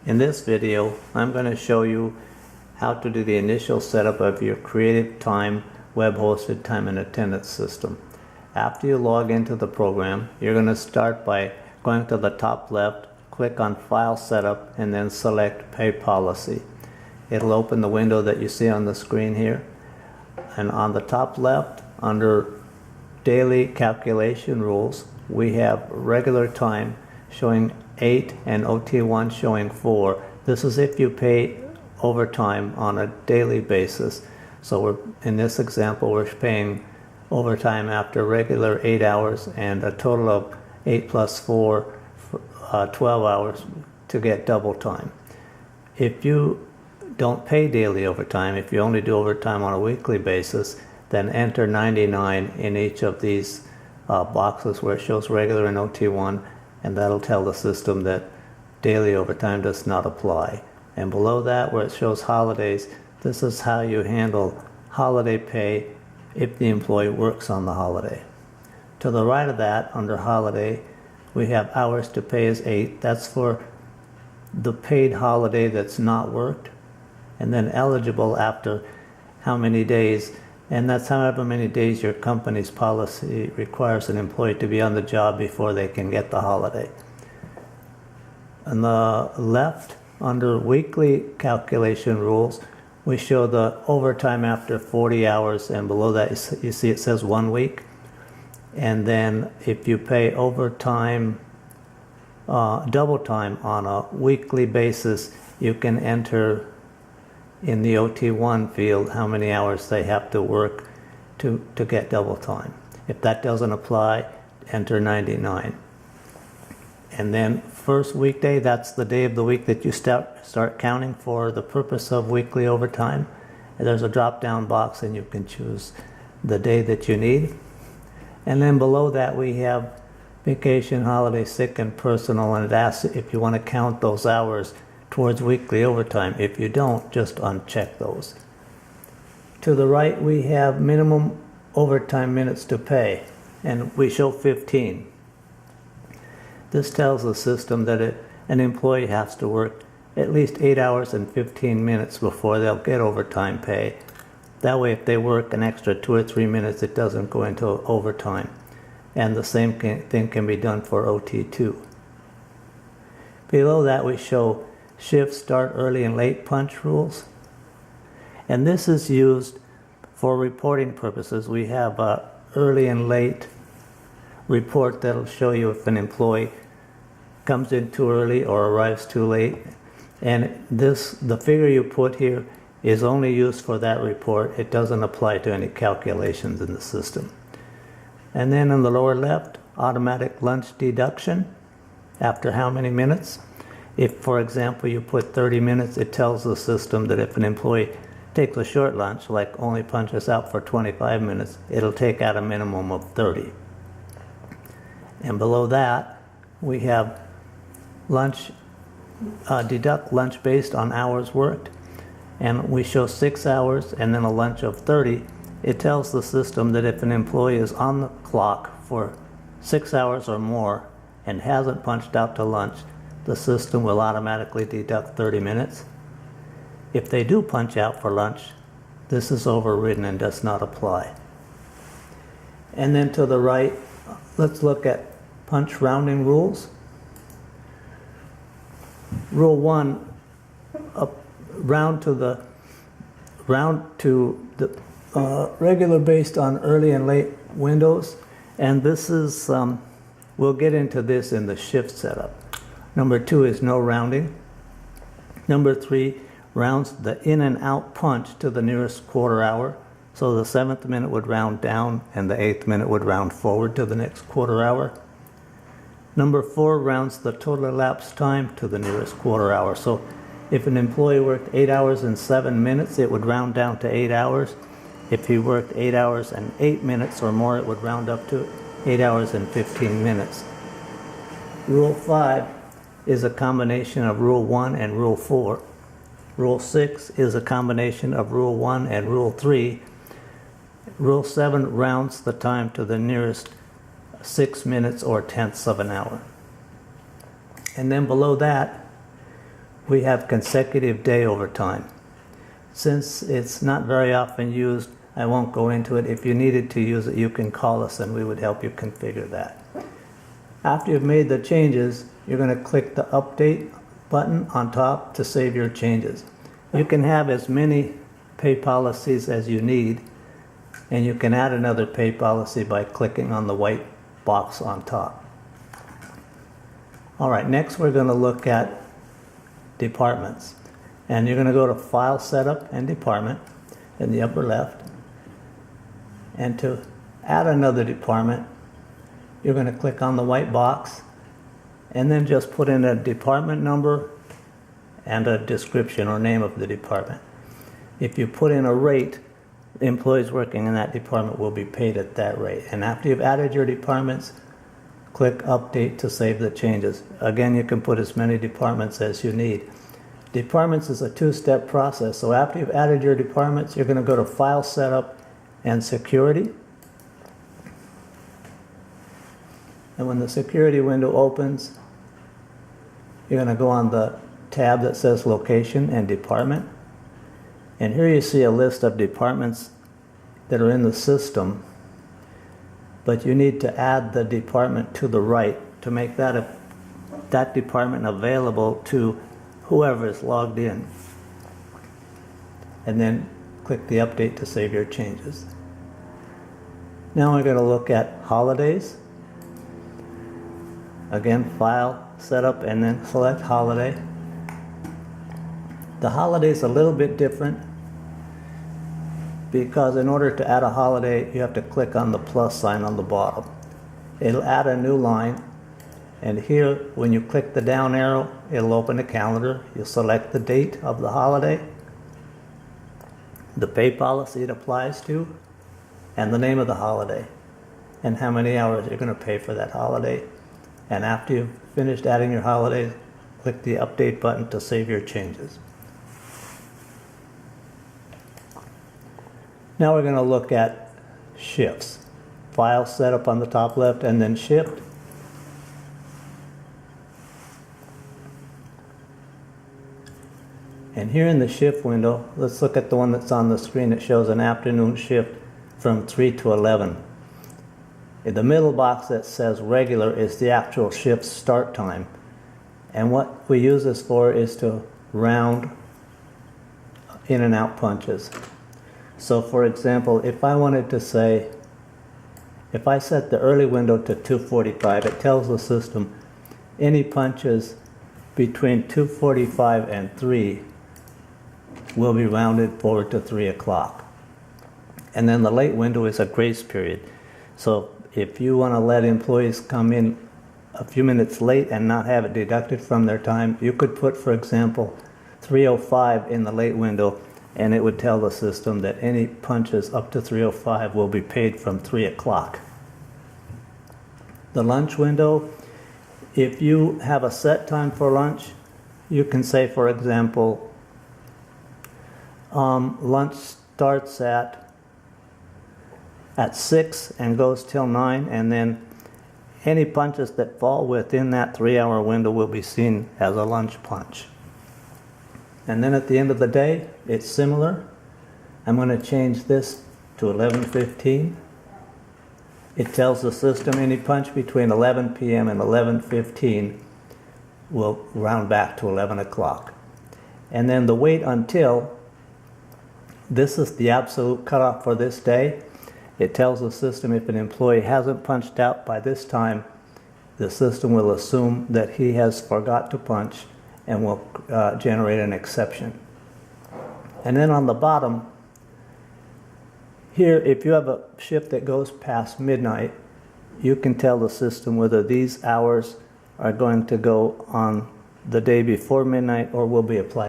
In this video, I'm going to show you how to do the initial setup of your CreativeTime Web Hosted time and attendance system. After you log into the program, you're going to start by going to the top left, click on File Setup, and then select Pay Policy. It'll open the window that you see on the screen here. And on the top left, under Daily Calculation Rules, we have regular time showing 8 and OT1 showing 4. This is if you pay overtime on a daily basis. So in this example, we're paying overtime after regular 8 hours and a total of 8 plus 4, 12 hours to get double time. If you don't pay daily overtime, if you only do overtime on a weekly basis, then enter 99 in each of these boxes where it shows regular and OT1, and that'll tell the system that daily overtime does not apply. And below that, where it shows holidays, this is how you handle holiday pay if the employee works on the holiday. To the right of that, under holiday, we have hours to pay as 8. That's for the paid holiday that's not worked. And then eligible after how many days, and that's however many days your company's policy requires an employee to be on the job before they can get the holiday. On the left, under weekly calculation rules, we show the overtime after 40 hours, and below that you see it says 1 week. And then if you pay overtime, double time on a weekly basis, you can enter in the OT1 field how many hours they have to work to get double time. If that doesn't apply, enter 99. And then first weekday, that's the day of the week that you start counting for the purpose of weekly overtime. And there's a drop-down box and you can choose the day that you need. And then below that we have vacation, holiday, sick, and personal, and it asks if you want to count those hours towards weekly overtime. If you don't, just uncheck those. To the right, we have minimum overtime minutes to pay, and we show 15. This tells the system that an employee has to work at least 8 hours and 15 minutes before they'll get overtime pay. That way, if they work an extra 2 or 3 minutes, it doesn't go into overtime. And the same thing can be done for OT2. Below that, we show shift start early and late punch rules. And this is used for reporting purposes. We have a early and late report that'll show you if an employee comes in too early or arrives too late. And the figure you put here is only used for that report. It doesn't apply to any calculations in the system. And then in the lower left, automatic lunch deduction after how many minutes. If, for example, you put 30 minutes, it tells the system that if an employee takes a short lunch, like only punches out for 25 minutes, it'll take out a minimum of 30. And below that, we have lunch, deduct lunch based on hours worked. And we show 6 hours and then a lunch of 30. It tells the system that if an employee is on the clock for 6 hours or more and hasn't punched out to lunch, the system will automatically deduct 30 minutes. If they do punch out for lunch, this is overridden and does not apply. And then to the right, let's look at punch rounding rules. Rule 1, round to the regular based on early and late windows. And this is, we'll get into this in the shift setup. Number 2 is no rounding. Number 3 rounds the in and out punch to the nearest quarter hour. So the 7th minute would round down and the 8th minute would round forward to the next quarter hour. Number 4 rounds the total elapsed time to the nearest quarter hour. So if an employee worked 8 hours and 7 minutes, it would round down to 8 hours. If he worked 8 hours and 8 minutes or more, it would round up to 8 hours and 15 minutes. Rule 5 is a combination of Rule 1 and Rule 4. Rule 6 is a combination of Rule 1 and Rule 3. Rule 7 rounds the time to the nearest 6 minutes or tenths of an hour. And then below that, we have consecutive day overtime. Since it's not very often used, I won't go into it. If you needed to use it, you can call us and we would help you configure that. After you've made the changes, you're going to click the update button on top to save your changes. You can have as many pay policies as you need, and you can add another pay policy by clicking on the white box on top. All right, next we're going to look at departments. And you're going to go to File Setup and Department in the upper left. And to add another department, you're going to click on the white box and then just put in a department number and a description or name of the department. If you put in a rate, the employees working in that department will be paid at that rate. And after you've added your departments, click Update to save the changes. Again, you can put as many departments as you need. Departments is a two-step process. So after you've added your departments, you're going to go to File Setup and Security. And when the security window opens, you're going to go on the tab that says Location and Department. And here you see a list of departments that are in the system, but you need to add the department to the right to make that department available to whoever is logged in. And then click the update to save your changes. Now we're going to look at holidays. Again, File, Setup, and then select Holiday. The holiday is a little bit different because in order to add a holiday, you have to click on the plus sign on the bottom. It'll add a new line, and here, when you click the down arrow, it'll open a calendar. You'll select the date of the holiday, the pay policy it applies to, and the name of the holiday, and how many hours you're going to pay for that holiday. And after you've finished adding your holidays, click the update button to save your changes. Now we're going to look at shifts. File Setup on the top left, and then Shift. And here in the shift window, let's look at the one that's on the screen. It shows an afternoon shift from 3 to 11. In the middle box that says regular is the actual shift start time. And what we use this for is to round in and out punches. So for example, if I wanted to say, if I set the early window to 2:45, it tells the system any punches between 2:45 and 3 will be rounded forward to 3 o'clock. And then the late window is a grace period. So if you want to let employees come in a few minutes late and not have it deducted from their time, you could put, for example, 3:05 in the late window, and it would tell the system that any punches up to 3:05 will be paid from 3 o'clock. The lunch window, if you have a set time for lunch, you can say, for example, lunch starts at 6 and goes till 9, and then any punches that fall within that 3-hour window will be seen as a lunch punch. And then at the end of the day, it's similar. I'm going to change this to 11:15. It tells the system any punch between 11 p.m. and 11:15 will round back to 11 o'clock. And then the wait until, this is the absolute cutoff for this day. It tells the system if an employee hasn't punched out by this time, the system will assume that he has forgot to punch and will generate an exception. And then on the bottom, here, if you have a shift that goes past midnight, you can tell the system whether these hours are going to go on the day before midnight or will be applied